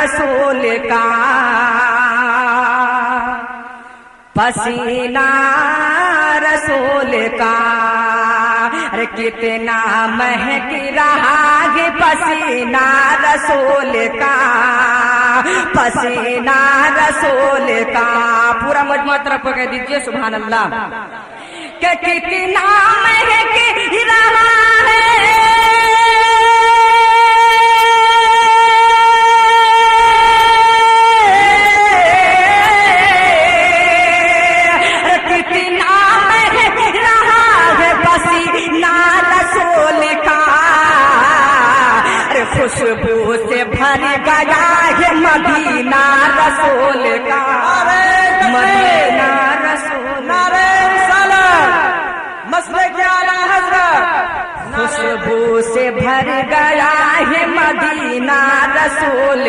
رسول کا پسینہ رسول کا ارے کتنا مہک رہا ہے پسینہ رسول کا پسینہ رسول کا پورا مجموعہ طرف کو کہہ دیجئے سبحان اللہ کہ کتنا مہک رہا ہے خوشبو سے بھر گیا ہے مدینہ رسول کا مدینہ رسول نعرہ رسالت مسلک اعلی حضرت خوشبو سے بھر گیا ہے مدینہ رسول